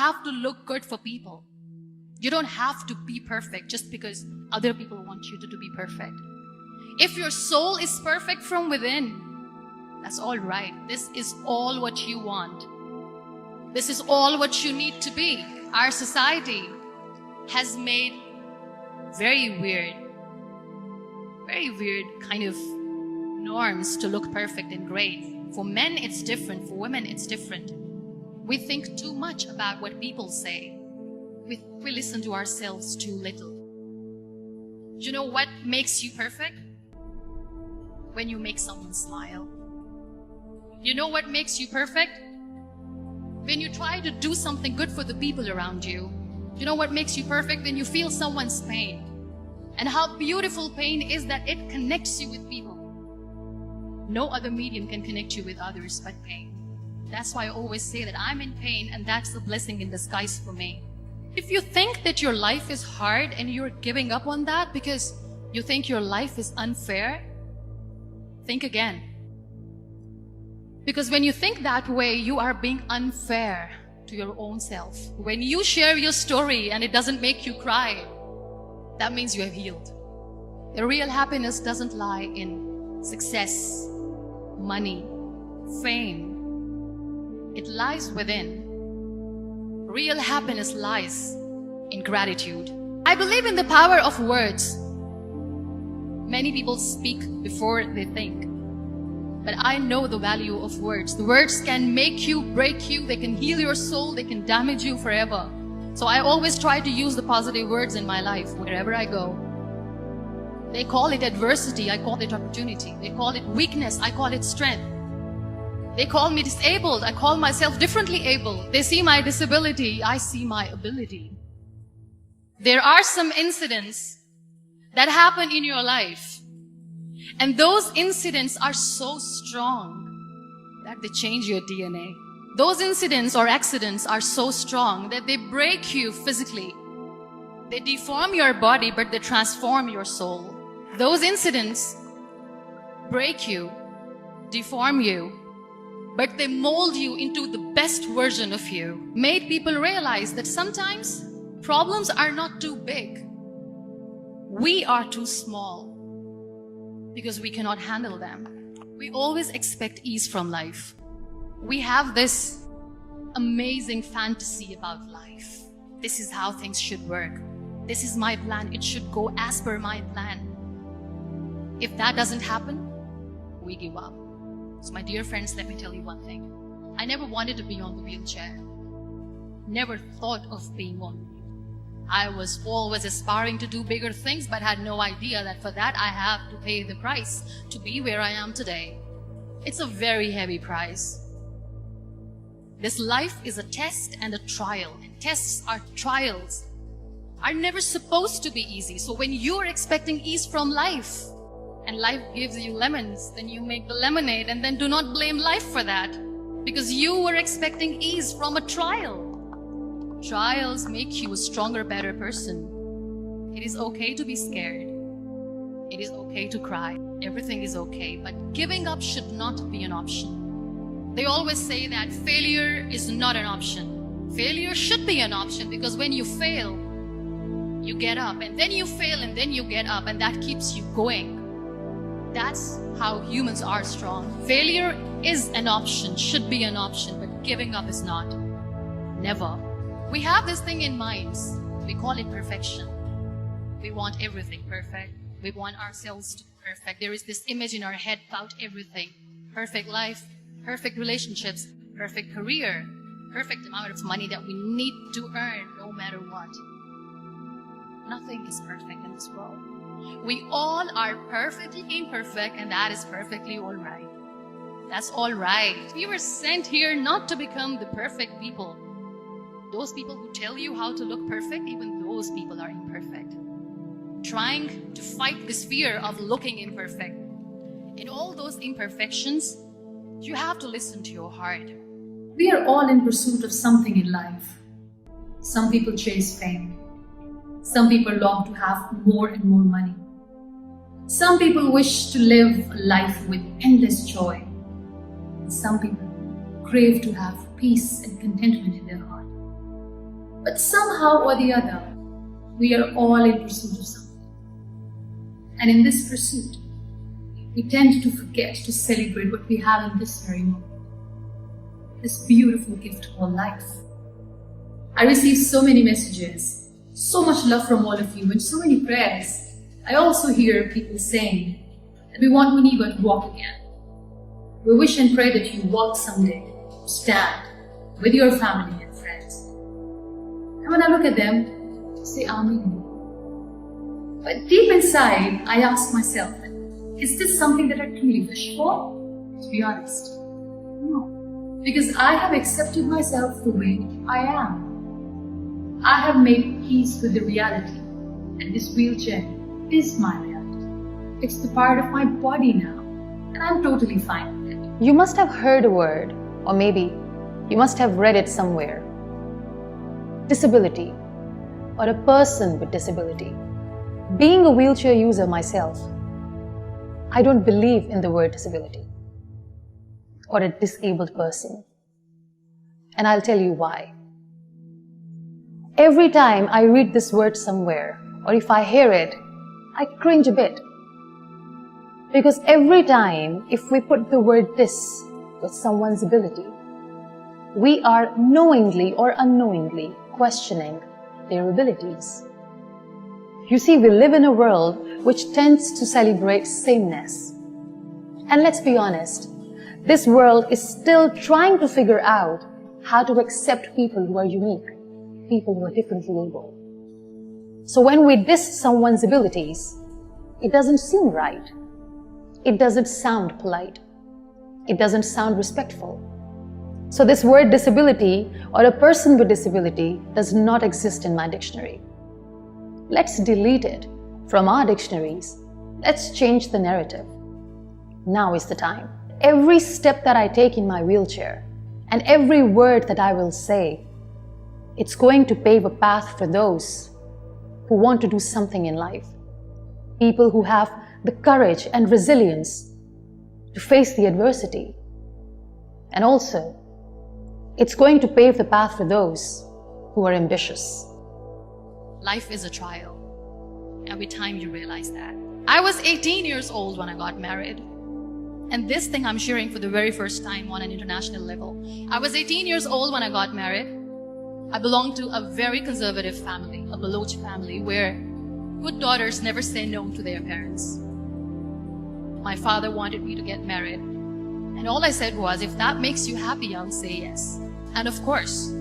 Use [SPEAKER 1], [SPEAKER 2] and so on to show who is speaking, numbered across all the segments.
[SPEAKER 1] have to look good for people. You don't have to be perfect just because other people want you to be perfect. If your soul is perfect from within, that's all right. This is all what you want. This is all what you need to be. Our society has made very weird kind of norms to look perfect and great. For men, it's different. For women, it's different. We think too much about what people say. We listen to ourselves too little. You know what makes you perfect? When you make someone smile. You know what makes you perfect? When you try to do something good for the people around you. You know what makes you perfect? When you feel someone's pain. And how beautiful pain is that it connects you with people. No other medium can connect you with others but pain. That's why I always say that I'm in pain, and that's a blessing in disguise for me. If you think that your life is hard and you're giving up on that because you think your life is unfair, think again. Because when you think that way, you are being unfair to your own self. When you share your story and it doesn't make you cry, that means you have healed. The real happiness doesn't lie in success, money, fame. It lies within. Real happiness lies in gratitude. I believe in the power of words. Many people speak before they think. But I know the value of words. The words can make you, break you, they can heal your soul, they can damage you forever. So I always try to use the positive words in my life wherever I go. They call it adversity, I call it opportunity. They call it weakness, I call it strength. They call me disabled, I call myself differently able. They see my disability, I see my ability. There are some incidents that happen in your life, and those incidents are so strong that they change your DNA. Those incidents or accidents are so strong that they break you physically. They deform your body, but they transform your soul. Those incidents break you, deform you, but they mold you into the best version of you. Made people realize that sometimes problems are not too big. We are too small because we cannot handle them. We always expect ease from life. We have this amazing fantasy about life. This is how things should work. This is my plan. It should go as per my plan. If that doesn't happen, we give up. So my dear friends, let me tell you one thing. I never wanted to be on the wheelchair. Never thought of being on the wheelchair. I was always aspiring to do bigger things, but had no idea that for that I have to pay the price to be where I am today. It's a very heavy price. This life is a test and a trial. And tests are trials are never supposed to be easy. So when you're expecting ease from life, and life gives you lemons, then you make the lemonade, and then do not blame life for that, because you were expecting ease from a trial. Trials make you a stronger, better person. It is okay to be scared. It is okay to cry. Everything is okay, but giving up should not be an option. They always say that failure is not an option. Failure should be an option, because when you fail, you get up, and then you fail, and then you get up, and that keeps you going. That's how humans are strong. Failure is an option, should be an option, but giving up is not. Never. We have this thing in minds. We call it perfection. We want everything perfect. We want ourselves to be perfect. There is this image in our head about everything. Perfect life, perfect relationships, perfect career, perfect amount of money that we need to earn no matter what. Nothing is perfect in this world. We all are perfectly imperfect, and that is perfectly all right. That's all right. We were sent here not to become the perfect people. Those people who tell you how to look perfect, even those people are imperfect. Trying to fight this fear of looking imperfect. In all those imperfections, you have to listen to your heart.
[SPEAKER 2] We are all in pursuit of something in life. Some people chase fame. Some people long to have more and more money. Some people wish to live a life with endless joy. And some people crave to have peace and contentment in their heart. But somehow or the other, we are all in pursuit of something. And in this pursuit, we tend to forget to celebrate what we have in this very moment. This beautiful gift called life. I received so many messages, so much love from all of you, and so many prayers. I also hear people saying that we want Muniba to walk again. We wish and pray that you walk someday, stand with your family and friends. And when I look at them, I say Amen. But deep inside, I ask myself, is this something that I truly wish for? To be honest, no. Because I have accepted myself the way I am. I have made peace with the reality, and this wheelchair is my reality. It's the part of my body now, and I'm totally fine with it.
[SPEAKER 3] You must have heard a word, or maybe you must have read it somewhere. Disability, or a person with disability. Being a wheelchair user myself, I don't believe in the word disability or a disabled person. And I'll tell you why. Every time I read this word somewhere, or if I hear it, I cringe a bit. Because every time, if we put the word "this" with someone's ability, we are knowingly or unknowingly questioning their abilities. You see, we live in a world which tends to celebrate sameness. And let's be honest, this world is still trying to figure out how to accept people who are unique, people who are differently able. So when we diss someone's abilities, it doesn't seem right. It doesn't sound polite. It doesn't sound respectful. So this word disability or a person with disability does not exist in my dictionary. Let's delete it from our dictionaries. Let's change the narrative. Now is the time. Every step that I take in my wheelchair and every word that I will say, it's going to pave a path for those who want to do something in life. People who have the courage and resilience to face the adversity. And also, it's going to pave the path for those who are ambitious.
[SPEAKER 1] Life is a trial. And with time you realize that. I was 18 years old when I got married. And this thing I'm sharing for the very first time on an international level. I was 18 years old when I got married. I belonged to a very conservative family, a Baloch family, where good daughters never say no to their parents. My father wanted me to get married. And all I said was, if that makes you happy, I'll say yes. And of course,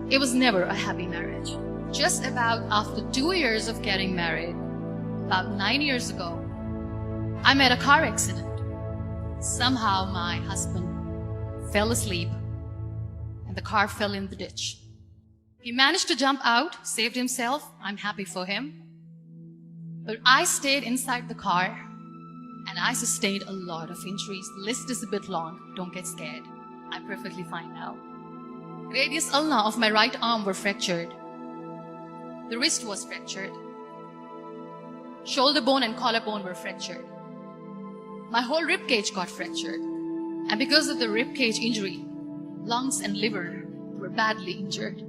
[SPEAKER 1] it was never a happy marriage. Just about after 2 years of getting married, about 9 years ago, I met a car accident. Somehow my husband fell asleep and the car fell in the ditch. He managed to jump out, saved himself. I'm happy for him. But I stayed inside the car and I sustained a lot of injuries. The list is a bit long. Don't get scared. I'm perfectly fine now. Radius ulna of my right arm were fractured. The wrist was fractured. Shoulder bone and collarbone were fractured. My whole rib cage got fractured. And because of the rib cage injury, lungs and liver were badly injured.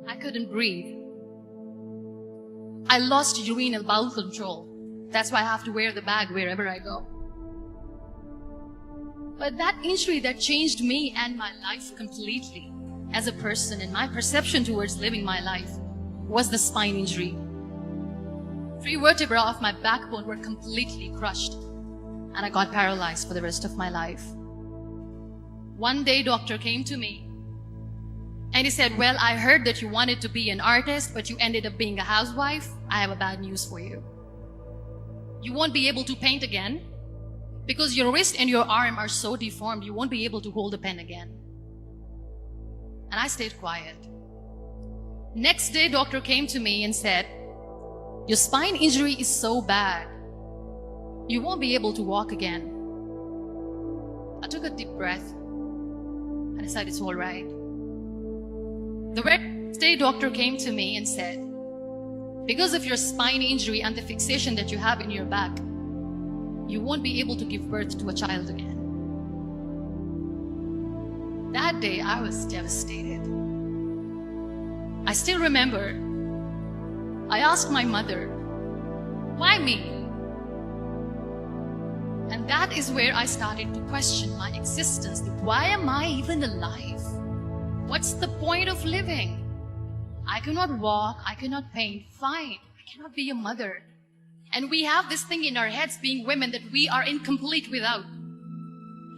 [SPEAKER 1] I couldn't breathe. I lost urine and bowel control. That's why I have to wear the bag wherever I go. But that injury that changed me and my life completely as a person and my perception towards living my life was the spine injury. 3 vertebrae of my backbone were completely crushed and I got paralyzed for the rest of my life. One day, doctor came to me and he said, well, I heard that you wanted to be an artist, but you ended up being a housewife. I have a bad news for you. You won't be able to paint again because your wrist and your arm are so deformed, you won't be able to hold a pen again. And I stayed quiet. Next day, doctor came to me and said, your spine injury is so bad, you won't be able to walk again. I took a deep breath and I said, it's all right. The next day, doctor came to me and said, because of your spine injury and the fixation that you have in your back, you won't be able to give birth to a child again. That day, I was devastated. I still remember, I asked my mother, why me? And that is where I started to question my existence. Why am I even alive? What's the point of living? I cannot walk, I cannot paint, fine. I cannot be a mother. And we have this thing in our heads, being women, that we are incomplete without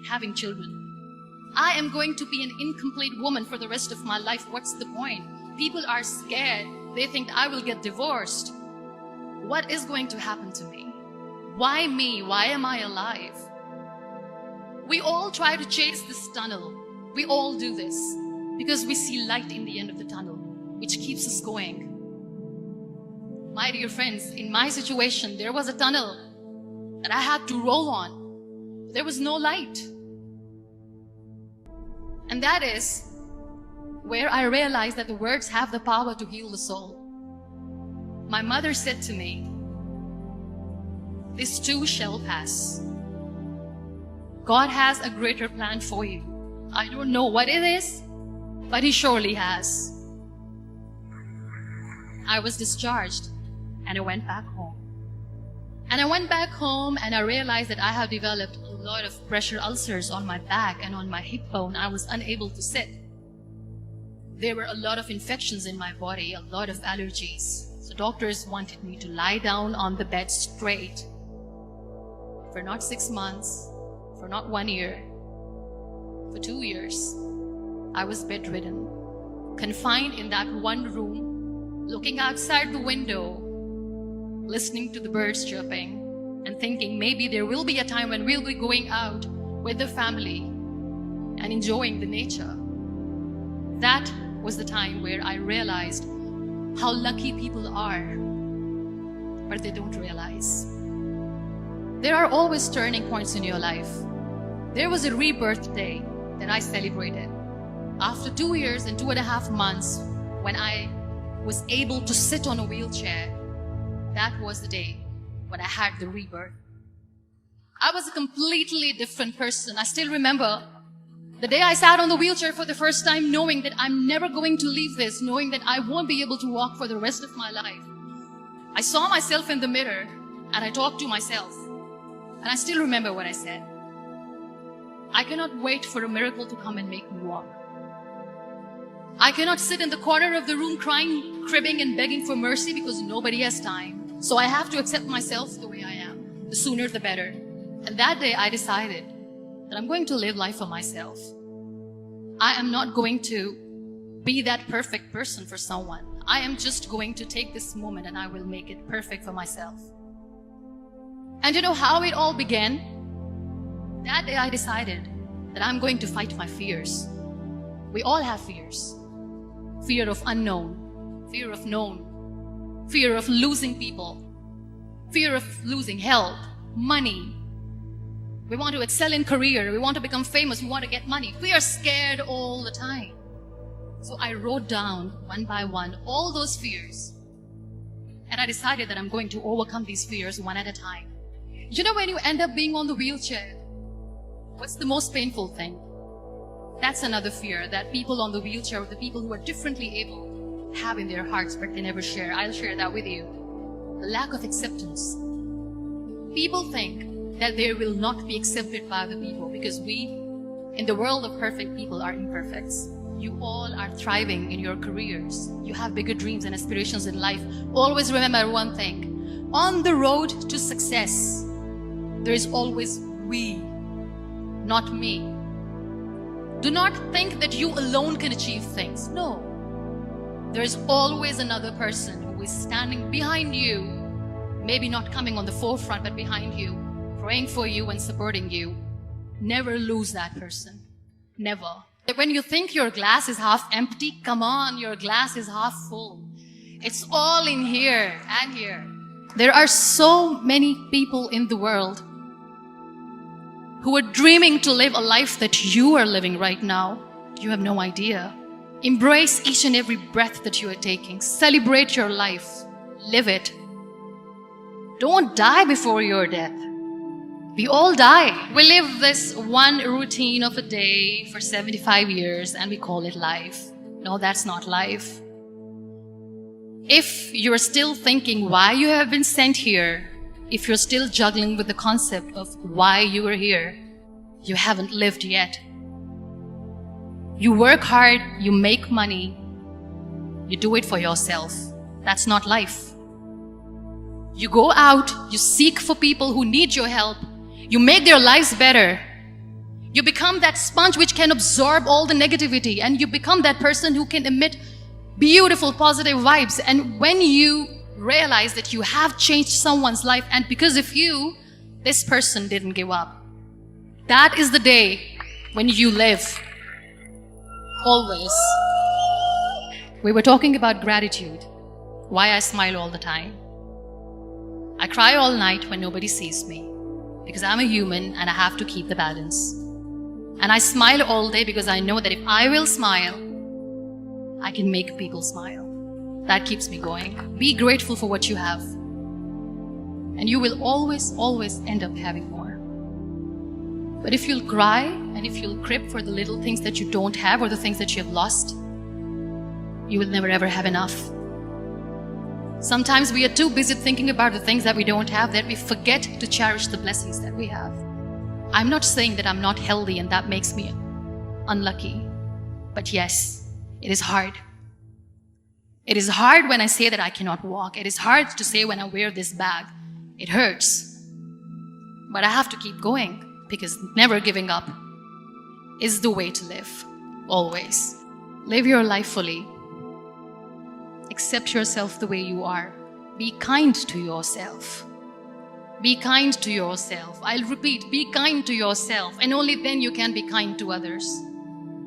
[SPEAKER 1] having children. I am going to be an incomplete woman for the rest of my life. What's the point? People are scared. They think I will get divorced. What is going to happen to me? Why me? Why am I alive? We all try to chase this tunnel. We all do this because we see light in the end of the tunnel, which keeps us going. My dear friends, in my situation, there was a tunnel that I had to roll on. There was no light. And that is where I realized that the words have the power to heal the soul. My mother said to me, "This too shall pass. God has a greater plan for you. I don't know what it is, but He surely has." I was discharged and I went back home. And I went back home and I realized that I have developed a lot of pressure ulcers on my back and on my hip bone. I was unable to sit. There were a lot of infections in my body, a lot of allergies. So doctors wanted me to lie down on the bed straight for not 6 months, for not 1 year, for 2 years. I was bedridden, confined in that one room, looking outside the window, listening to the birds chirping, and thinking maybe there will be a time when we'll be going out with the family and enjoying the nature. That was the time where I realized how lucky people are, but they don't realize. There are always turning points in your life. There was a rebirth day that I celebrated. After 2 years and 2.5 months, when I was able to sit on a wheelchair, that was the day when I had the rebirth. I was a completely different person. I still remember the day I sat on the wheelchair for the first time, knowing that I'm never going to leave this, knowing that I won't be able to walk for the rest of my life. I saw myself in the mirror and I talked to myself. And I still remember what I said. I cannot wait for a miracle to come and make me walk. I cannot sit in the corner of the room crying, cribbing and begging for mercy because nobody has time. So I have to accept myself the way I am. The sooner the better. And that day I decided that I'm going to live life for myself. I am not going to be that perfect person for someone. I am just going to take this moment and I will make it perfect for myself. And you know how it all began? That day I decided that I'm going to fight my fears. We all have fears. Fear of unknown, fear of known, fear of losing people, fear of losing health, money. We want to excel in career, we want to become famous, we want to get money. We are scared all the time. So I wrote down one by one all those fears. And I decided that I'm going to overcome these fears one at a time. You know, when you end up being on the wheelchair, what's the most painful thing? That's another fear that people on the wheelchair, or the people who are differently able, have in their hearts, but they never share. I'll share that with you. The lack of acceptance. People think that they will not be accepted by the people because we, in the world of perfect people, are imperfects. You all are thriving in your careers. You have bigger dreams and aspirations in life. Always remember one thing. On the road to success, there is always we, not me. Do not think that you alone can achieve things. No. There is always another person who is standing behind you, maybe not coming on the forefront, but behind you, praying for you and supporting you. Never lose that person. Never. When you think your glass is half empty, come on, your glass is half full. It's all in here and here. There are so many people in the world who are dreaming to live a life that you are living right now. You have no idea. Embrace each and every breath that you are taking. Celebrate your life. Live it. Don't die before your death. We all die. We live this one routine of a day for 75 years and we call it life. No, that's not life. If you're still thinking why you have been sent here, if you're still juggling with the concept of why you are here, you haven't lived yet. You work hard, you make money, you do it for yourself. That's not life. You go out, you seek for people who need your help, you make their lives better. You become that sponge which can absorb all the negativity, and you become that person who can emit beautiful, positive vibes. And when you realize that you have changed someone's life, and because of you, this person didn't give up, that is the day when you live. Always. We were talking about gratitude, why I smile all the time. I cry all night when nobody sees me, because I'm a human and I have to keep the balance. And I smile all day because I know that if I will smile, I can make people smile. That keeps me going. Be grateful for what you have. And you will always, always end up having more. But if you'll cry and if you'll crib for the little things that you don't have or the things that you have lost, you will never ever have enough. Sometimes we are too busy thinking about the things that we don't have that we forget to cherish the blessings that we have. I'm not saying that I'm not healthy and that makes me unlucky. But yes, it is hard. It is hard when I say that I cannot walk. It is hard to say when I wear this bag. It hurts. But I have to keep going because never giving up is the way to live. Always. Live your life fully. Accept yourself the way you are. Be kind to yourself. Be kind to yourself. I'll repeat, be kind to yourself, and only then you can be kind to others.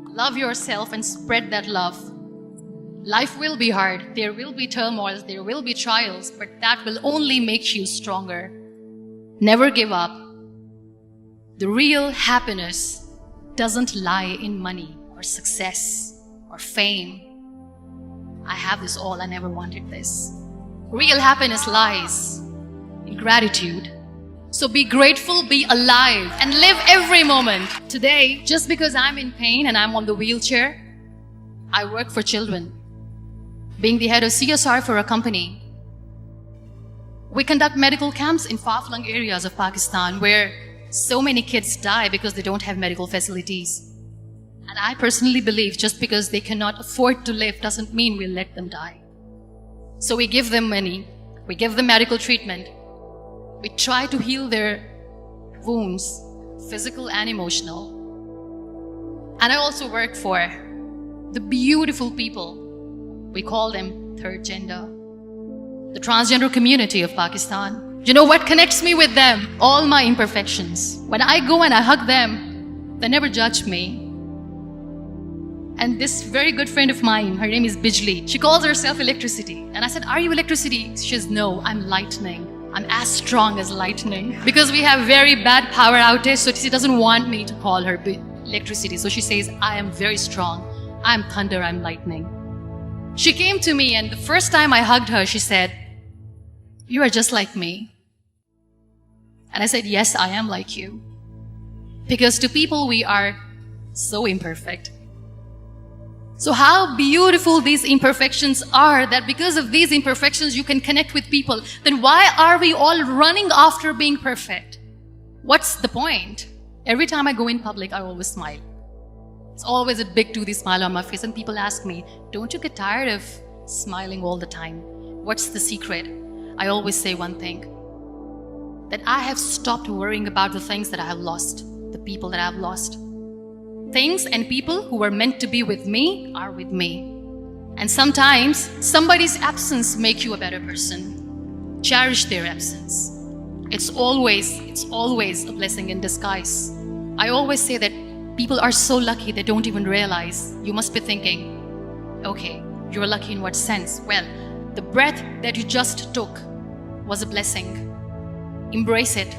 [SPEAKER 1] Love yourself and spread that love. Life will be hard. There will be turmoils, there will be trials, but that will only make you stronger. Never give up. The real happiness doesn't lie in money or success or fame. I have this all, I never wanted this. Real happiness lies in gratitude. So be grateful, be alive, and live every moment. Today, just because I'm in pain and I'm on the wheelchair, I work for children. Being the head of CSR for a company, we conduct medical camps in far-flung areas of Pakistan where so many kids die because they don't have medical facilities. And I personally believe just because they cannot afford to live doesn't mean we'll let them die. So we give them money, we give them medical treatment, we try to heal their wounds, physical and emotional. And I also work for the beautiful people, we call them third gender, the transgender community of Pakistan. You know what connects me with them? All my imperfections. When I go and I hug them, they never judge me. And this very good friend of mine, her name is Bijli. She calls herself electricity. And I said, are you electricity? She says, no, I'm lightning. I'm as strong as lightning. Because we have very bad power outage, so she doesn't want me to call her electricity. So she says, I am very strong. I'm thunder, I'm lightning. She came to me and the first time I hugged her, she said, you are just like me. And I said, yes, I am like you. Because to people, we are so imperfect. So how beautiful these imperfections are, that because of these imperfections you can connect with people. Then why are we all running after being perfect? What's the point? Every time I go in public, I always smile. It's always a big toothy smile on my face, and people ask me, don't you get tired of smiling all the time? What's the secret? I always say one thing, that I have stopped worrying about the things that I have lost, the people that I have lost. Things and people who were meant to be with me are with me. And sometimes somebody's absence makes you a better person. Cherish their absence. It's always a blessing in disguise. I always say that people are so lucky they don't even realize. You must be thinking, okay, you're lucky in what sense? Well, the breath that you just took was a blessing. Embrace it.